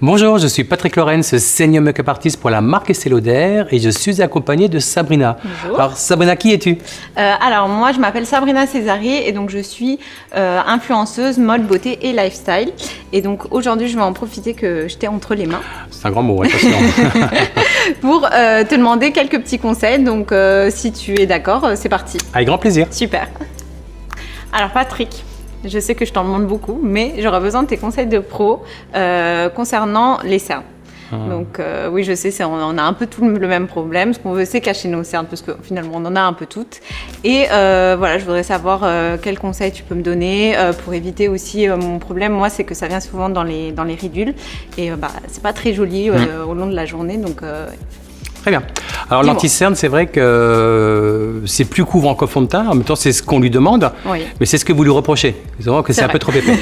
Bonjour, je suis Patrick Lorenz, Senior Make-up Artist pour la marque Estée Lauder et je suis accompagné de Sabrina. Bonjour. Alors Sabrina, qui es-tu? Alors moi je m'appelle Sabrina Césari et donc je suis influenceuse mode, beauté et lifestyle. Et donc aujourd'hui je vais en profiter que je t'ai entre les mains. C'est un grand mot, attention. Pour te demander quelques petits conseils. Donc si tu es d'accord, c'est parti. Avec grand plaisir. Super. Alors Patrick, je sais que je t'en demande beaucoup, mais j'aurais besoin de tes conseils de pro concernant les cernes. Donc oui, je sais, on a un peu tout le même problème. Ce qu'on veut, c'est cacher nos cernes, parce que finalement, on en a un peu toutes. Et voilà, je voudrais savoir quels conseils tu peux me donner pour éviter aussi mon problème. Moi, c'est que ça vient souvent dans les ridules. Et c'est pas très joli au long de la journée. Donc, Très bien. Alors l'anti-cerne, c'est vrai que c'est plus couvrant qu'au fond de teint. En même temps, c'est ce qu'on lui demande, oui. Mais c'est ce que vous lui reprochez. C'est vrai que c'est un peu trop épais.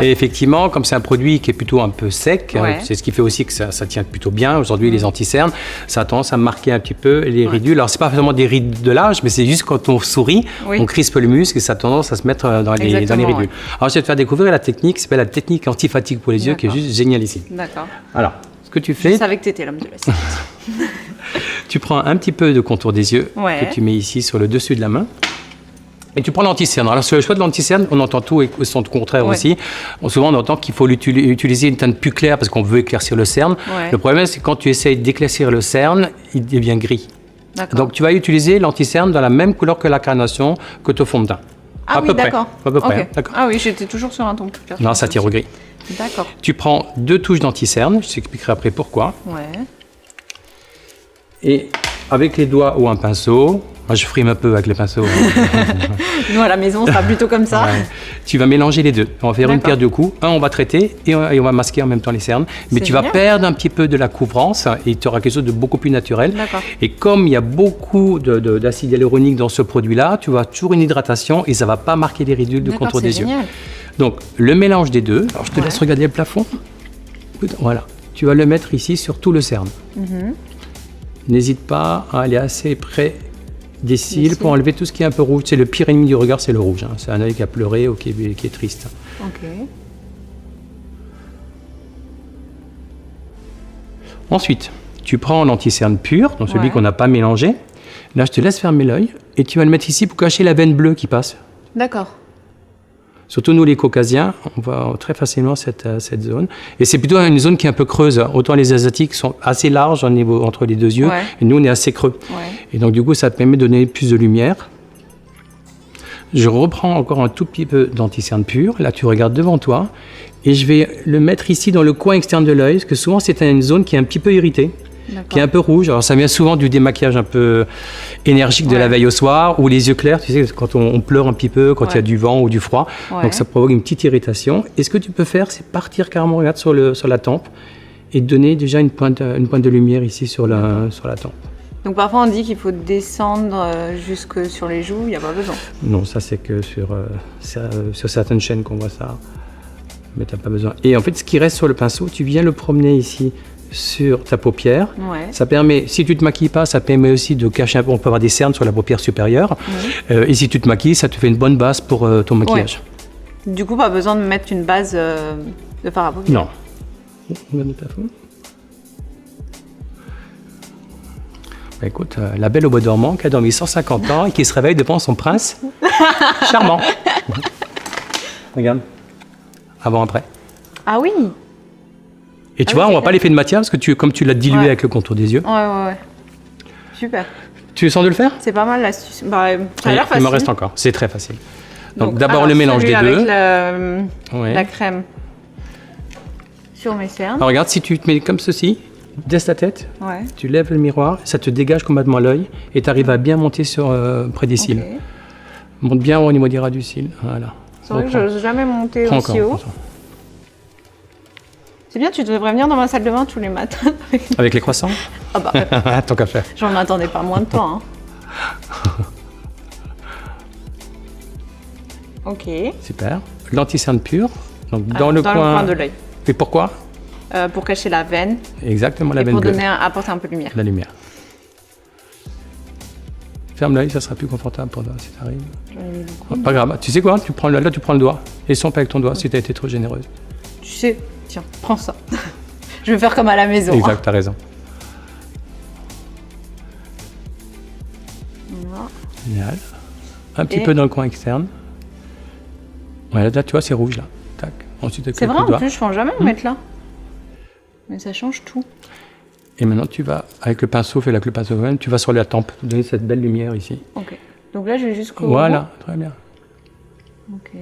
Et effectivement, comme c'est un produit qui est plutôt un peu sec, c'est ce qui fait aussi que ça tient plutôt bien. Aujourd'hui, les anti-cernes, ça a tendance à marquer un petit peu les ridules. Alors, c'est pas vraiment des rides de l'âge, mais c'est juste quand on sourit, on crispe le muscle et ça a tendance à se mettre dans les ridules. Alors, je vais te faire découvrir la technique qui s'appelle la technique anti-fatigue pour les yeux, qui est juste géniale ici. D'accord. Alors, ce que tu fais... Je savais que tu étais l'homme de la série. Tu prends un petit peu de contour des yeux que tu mets ici sur le dessus de la main. Et tu prends l'anti-cerne. Alors, sur le choix de l'anti-cerne, on entend tout et son contraire aussi. Souvent, on entend qu'il faut utiliser une teinte plus claire parce qu'on veut éclaircir le cerne. Le problème, c'est que quand tu essayes d'éclaircir le cerne, il devient gris. Donc, tu vas utiliser l'anti-cerne dans la même couleur que la carnation, que ton fond de teint. Ah oui, d'accord. À peu près. D'accord. Ah oui, j'étais toujours sur un ton plus clair. Non, ça tire au gris. D'accord. Tu prends 2 touches d'anti-cerne. Je t'expliquerai après pourquoi. Et avec les doigts ou un pinceau, moi je frime un peu avec les pinceaux. Nous à la maison, on sera plutôt comme ça. Tu vas mélanger les deux. On va faire une pierre deux coups. Un, on va traiter et on va masquer en même temps les cernes. Mais tu vas perdre un petit peu de la couvrance et tu auras quelque chose de beaucoup plus naturel. Et comme il y a beaucoup d'acide hyaluronique dans ce produit-là, tu vas toujours une hydratation et ça ne va pas marquer les ridules de contour des yeux. Donc le mélange des deux. Alors je te laisse regarder le plafond. Voilà. Tu vas le mettre ici sur tout le cerne. N'hésite pas à aller assez près des cils pour enlever tout ce qui est un peu rouge. C'est le pire ennemi du regard, c'est le rouge. C'est un œil qui a pleuré ou qui est triste. Ensuite, tu prends l'anti-cerne pur, donc celui qu'on n'a pas mélangé. Là, je te laisse fermer l'œil et tu vas le mettre ici pour cacher la veine bleue qui passe. D'accord. Surtout nous les caucasiens, on voit très facilement cette zone. Et c'est plutôt une zone qui est un peu creuse. Autant les asiatiques sont assez larges au niveau, entre les deux yeux, et nous on est assez creux. Et donc du coup ça te permet de donner plus de lumière. Je reprends encore un tout petit peu d'anti-cerne pur. Là tu regardes devant toi. Et je vais le mettre ici dans le coin externe de l'œil, parce que souvent c'est une zone qui est un petit peu irritée. Qui est un peu rouge. Alors ça vient souvent du démaquillage un peu énergique de la veille au soir, ou les yeux clairs, tu sais, quand on pleure un petit peu, quand il y a du vent ou du froid. Donc ça provoque une petite irritation. Et ce que tu peux faire, c'est partir carrément, regarde, sur la tempe et donner déjà une pointe de lumière ici sur la tempe. Donc parfois on dit qu'il faut descendre jusque sur les joues, il n'y a pas besoin. Non, ça c'est que sur certaines chaînes qu'on voit ça. Mais tu n'as pas besoin. Et en fait, ce qui reste sur le pinceau, tu viens le promener ici sur ta paupière. Ça permet, si tu ne te maquilles pas, ça permet aussi de cacher un peu, on peut avoir des cernes sur la paupière supérieure. Et si tu te maquilles, ça te fait une bonne base pour ton maquillage. Du coup, pas besoin de mettre une base de fard à paupières. Non. Regarde le plafond. Bah, écoute, la belle au bois dormant qui a dormi 150 ans et qui se réveille devant son prince charmant. Regarde. Avant, après. Ah oui. Et tu vois, on ne voit pas l'effet de matière parce que comme tu l'as dilué avec le contour des yeux. Ouais. Super. Tu sens de le faire? C'est pas mal l'astuce. Ça a l'air facile. Il m'en reste encore. C'est très facile. Donc d'abord le mélange des deux. Avec la crème sur mes cernes. Alors, regarde, si tu te mets comme ceci, baisse la tête, tu lèves le miroir, ça te dégage complètement l'œil et tu arrives à bien monter près des cils. Monte bien au niveau des ras du cil. Voilà. C'est vrai que je n'ose jamais monter aussi haut. C'est bien, tu devrais venir dans ma salle de bain tous les matins. Avec les croissants? Ah bah, tant qu'à faire. J'en attendais pas moins de temps. Ok. Super. L'anti-cerne pur. Donc dans le coin de l'œil. Et pourquoi? Pour cacher la veine. Exactement, la veine bleue. Et pour apporter un peu de lumière. La lumière. Ferme l'œil, ça sera plus confortable pour toi si tu arrives. Pas grave. Tu sais quoi? Là, tu prends le doigt. Et sompe avec ton doigt si tu as été trop généreuse. Tu sais, tiens, prends ça. Je vais faire comme à la maison. Exact, t'as raison. Voilà. Génial. Un petit peu dans le coin externe. Ouais, là, tu vois, c'est rouge, là. Tac. Ensuite, avec C'est le vrai, doigt. en plus, je pense jamais en mettre là. Mais ça change tout. Et maintenant, tu vas, avec le pinceau, fais avec le pinceau même, tu vas sur la tempe, pour donner cette belle lumière ici. Ok. Donc là, je vais jusqu'au... Voilà, très bien. Ok.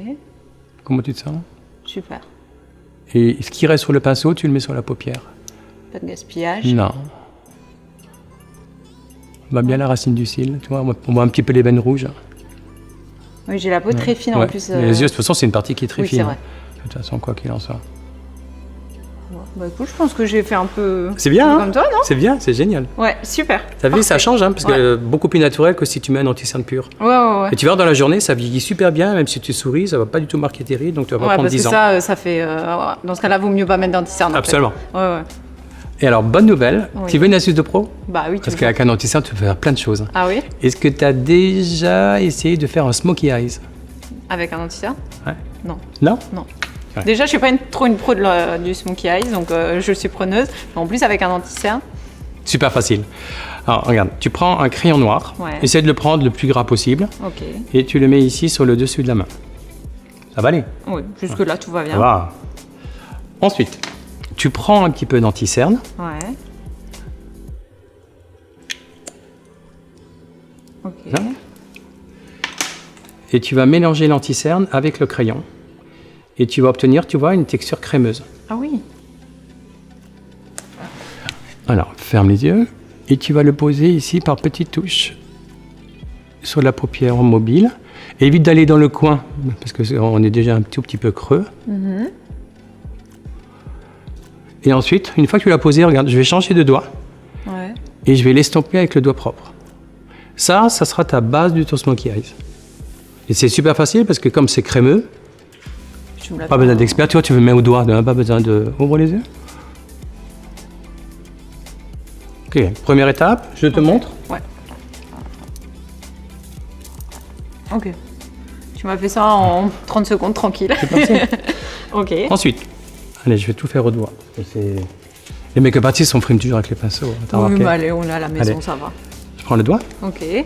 Comment tu te sens? Super. Et ce qui reste sur le pinceau, tu le mets sur la paupière. Pas de gaspillage. Non. On voit bien la racine du cil, tu vois, on voit un petit peu les veines rouges. Oui, j'ai la peau très fine en plus. Les yeux, de toute façon, c'est une partie qui est très oui, fine. c'est vrai. De toute façon, quoi qu'il en soit. Bah écoute, je pense que j'ai fait un peu... C'est bien, hein? Comme toi, non? C'est bien, c'est génial. Ouais, super. T'as vu, ça Parfait. change, hein, parce que beaucoup plus naturel que si tu mets un anti-cerne pur. Ouais. Et tu vois, dans la journée, ça vieillit super bien, même si tu souris, ça va pas du tout marquer tes rides, donc tu vas pas prendre parce 10 que ans. ça fait... dans ce cas-là, vaut mieux pas mettre d'anti-cerne. Absolument. Ouais. Et alors, bonne nouvelle, Oui. tu veux une astuce de pro? Bah oui, Parce toujours. qu'avec un anti-cerne, tu peux faire plein de choses. Ah oui? Est-ce que tu as déjà essayé de faire un smokey eyes? Avec un anti-cerne? Ouais. Non. Non? Non. Ouais. Déjà, je suis pas trop une pro du smokey eyes, donc je suis preneuse. Mais en plus, avec un anti-cerne, Super facile. Alors, regarde, tu prends un crayon noir, Ouais. essaie de le prendre le plus gras possible, ok. et tu le mets ici sur le dessus de la main. Ça va aller? Oui, jusque-là, tout va bien. Ça va. Ensuite, tu prends un petit peu d'anti-cerne, Ouais. Ok. Là. et tu vas mélanger l'anti-cerne avec le crayon. Et tu vas obtenir, tu vois, une texture crémeuse. Ah oui. Alors, ferme les yeux, et tu vas le poser ici par petites touches sur la paupière mobile. Évite d'aller dans le coin, parce qu'on est déjà un tout petit peu creux. Et ensuite, une fois que tu l'as posé, regarde, je vais changer de doigt, Ouais. et je vais l'estomper avec le doigt propre. Ça sera ta base du ton smokey eyes. Et c'est super facile, parce que comme c'est crémeux, Tu me l'as pas fait. besoin d'expert, tu vois, tu me mets au doigt, pas besoin de... Ouvre les yeux. Ok, première étape, je te montre. Ouais. Ok. Tu m'as fait ça en 30 secondes, tranquille. Ok. Ensuite, allez, je vais tout faire au doigt. Les make-up artistes, on frime toujours avec les pinceaux. T'as Oui, remarqué? mais allez, on est à la maison, Allez. ça va. Je prends le doigt Ok. et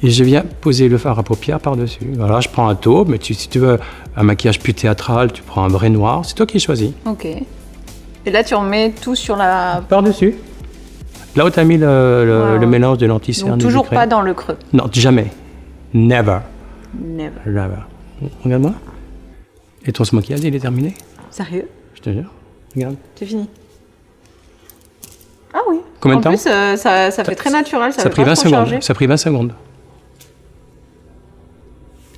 je viens poser le fard à paupières par-dessus. Voilà, je prends un taupe, mais si tu veux un maquillage plus théâtral, tu prends un vrai noir. C'est toi qui choisis. Ok. Et là, tu remets tout sur la... Par-dessus. Là où tu as mis le Ouais. mélange de l'anti-cerne. Donc, et toujours du crayon. pas dans le creux. Non, jamais. Never. Never. Never. Regarde-moi. Et ton smokey eyes, il est terminé? Sérieux? Je te jure. Regarde. C'est fini. Ah oui. Combien de temps? En plus, ça fait très naturel. Ça Ça a fait pris pas 20 trop secondes. chargé. Ça a pris 20 secondes.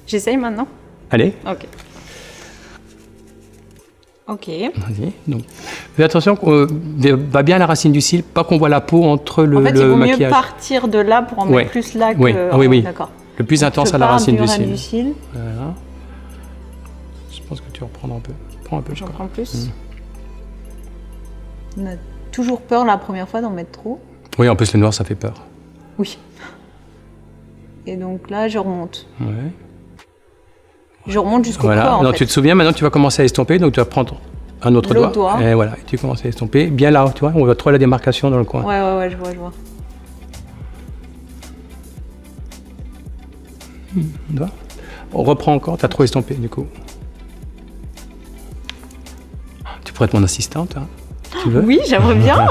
J'essaye maintenant. Allez. Ok. Ok. Vas-y. Donc, fais attention, va bien la racine du cil, pas qu'on voit la peau entre le, En fait, il le vaut mieux maquillage. partir de là pour en Ouais. mettre plus là que... Oui. Ah oui, oui. D'accord. Le plus intense Je à la pars racine du ras cil. Voilà. Je pense que tu reprends un peu. Prends un peu, je J'en crois. prends plus. On a toujours peur la première fois d'en mettre trop. Oui, en plus le noir, ça fait peur. Oui. Et donc là, je remonte. Ouais. Je remonte jusqu'au Voilà. creux, en Non, fait. tu te souviens, maintenant tu vas commencer à estomper, donc tu vas prendre un autre L'autre doigt. doigt. Et voilà, et tu commences à estomper. Bien là, tu vois, on voit trop la démarcation dans le coin. Ouais, je vois. Tu vois. On reprend encore, tu as trop estompé du coup. Tu pourrais être mon assistante, hein. Tu veux? Oui, j'aimerais bien.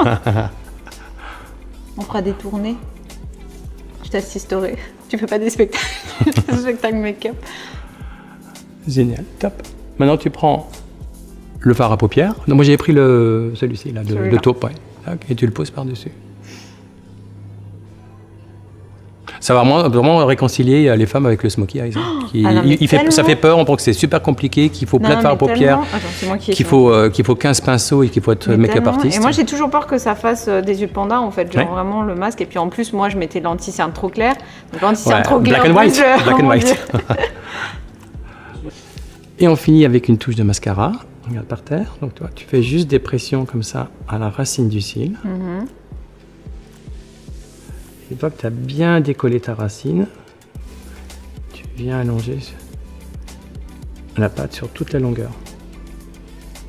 On fera des tournées. Je t'assisterai. Tu fais pas des spectacles, des spectacles make-up. Génial, top. Maintenant, tu prends le fard à paupières. Non, moi, j'ai pris celui-ci, là, Celui-là. le taupe, ouais. Tac, et tu le poses par-dessus. Ça va vraiment réconcilier les femmes avec le smokey eyes. Hein, ah non, mais ça tellement. fait peur, on pense que c'est super compliqué, qu'il faut plein de fard à paupières, Attends, c'est moi qui ai qu'il fait. faut 15 pinceaux et qu'il faut être Mais make-up tellement. artiste. Et moi, j'ai toujours peur que ça fasse des yeux panda, en fait. Genre Ouais. vraiment le masque. Et puis en plus, moi, je mettais l'anti-cerne trop clair. Donc l'anti-cerne Ouais, trop clair. black and en white. plus, Black oh and mon white. Dieu. Et on finit avec une touche de mascara. Regarde par terre. Donc toi, tu fais juste des pressions comme ça à la racine du cil. Une fois que tu as bien décollé ta racine, tu viens allonger la pâte sur toute la longueur.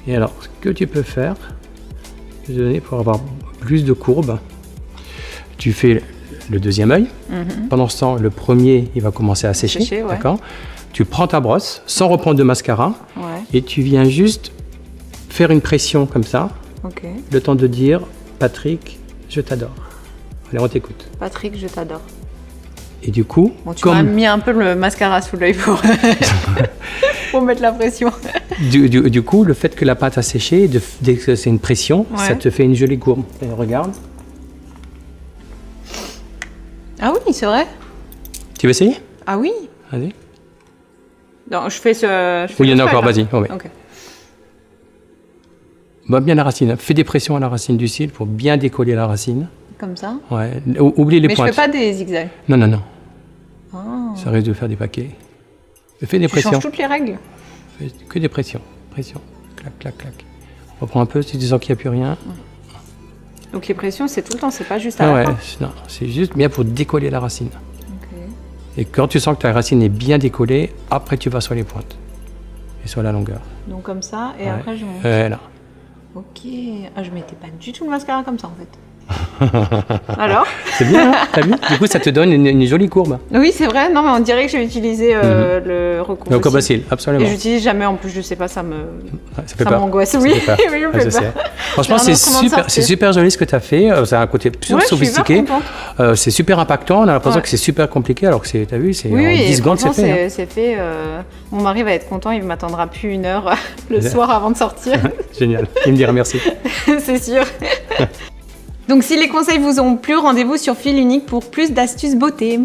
Et alors, ce que tu peux faire, je vais te donner pour avoir plus de courbe. Tu fais le deuxième œil. Pendant ce temps, le premier, il va commencer à sécher. Ouais. D'accord. Tu prends ta brosse sans reprendre de mascara et tu viens juste faire une pression comme ça. Le temps de dire Patrick, je t'adore. Allez, on t'écoute. Patrick, je t'adore. Et du coup, tu m'as mis un peu le mascara sous l'œil pour... pour mettre la pression. Du coup, le fait que la pâte a séché, dès que c'est une pression, ça te fait une jolie courbe. Et regarde. Ah oui, c'est vrai. Tu veux essayer? Ah oui. Vas-y. Non, je fais ce... Oui, il y en a encore, vas-y. Oh, oui. Ok. Bah, bien la racine. Fais des pressions à la racine du cil pour bien décoller la racine. Comme ça? Ouais. Oublie les pointes. Mais je fais pas des zigzags. Non, non, non. Ah. Ça risque de faire des paquets. Fais des pressions. Tu changes toutes les règles? Fais que des pressions. Pression. Clac, clac, clac. Reprends un peu si tu sens qu'il n'y a plus rien. Donc les pressions, c'est tout le temps, c'est pas juste à la fin? Non, c'est juste bien pour décoller la racine. Okay. Et quand tu sens que ta racine est bien décollée, après tu vas sur les pointes. Et sur la longueur. Donc comme ça, et après je monte. Là. Ok. Ah, je mettais pas du tout le mascara comme ça en fait. Alors? C'est bien, hein? T'as vu? Du coup, ça te donne une jolie courbe. Oui, c'est vrai. Non, mais on dirait que je vais utiliser le recours. Le recours-cils, absolument. Et j'utilise jamais en plus, je sais pas, ça m'angoisse. Oui, oui, franchement, c'est super joli ce que tu as fait. Ça a un côté plus sophistiqué. C'est super impactant. On a l'impression que c'est super compliqué, alors que tu as vu, c'est en 10 secondes, c'est fait. C'est fait. Mon mari va être content, il ne m'attendra plus 1 heure le soir avant de sortir. Génial, il me dira merci. C'est sûr. Donc si les conseils vous ont plu, rendez-vous sur Fil Unique pour plus d'astuces beauté.